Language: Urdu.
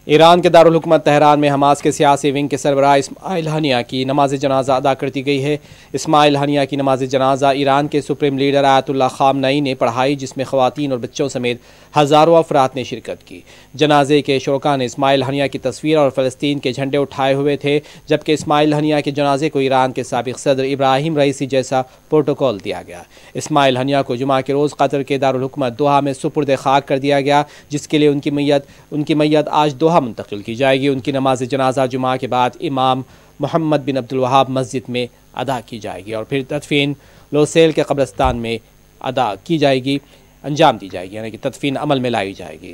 ایران کے دارالحکومت تہران میں حماس کے سیاسی ونگ کے سربراہ اسماعیل ہنیہ کی نماز جنازہ ادا کر دی گئی ہے۔ اسماعیل ہنیہ کی نماز جنازہ ایران کے سپریم لیڈر آیت اللہ خامنئی نے پڑھائی، جس میں خواتین اور بچوں سمیت ہزاروں افراد نے شرکت کی۔ جنازے کے شرکاء نے اسماعیل ہنیہ کی تصویر اور فلسطین کے جھنڈے اٹھائے ہوئے تھے، جبکہ اسماعیل ہنیہ کے جنازے کو ایران کے سابق صدر ابراہیم رئیسی جیسا پروٹوکول دیا گیا۔ اسماعیل ہنیہ کو جمعہ کے روز قطر کے دارالحکومت دوحہ میں سپرد خاک کر دیا گیا، جس کے لیے ان کی میت آج دوحہ منتقل کی جائے گی۔ ان کی نماز جنازہ جمعہ کے بعد امام محمد بن عبد الوہاب مسجد میں ادا کی جائے گی اور پھر تدفین لوسیل کے قبرستان میں انجام دی جائے گی، یعنی کہ تدفین عمل میں لائی جائے گی۔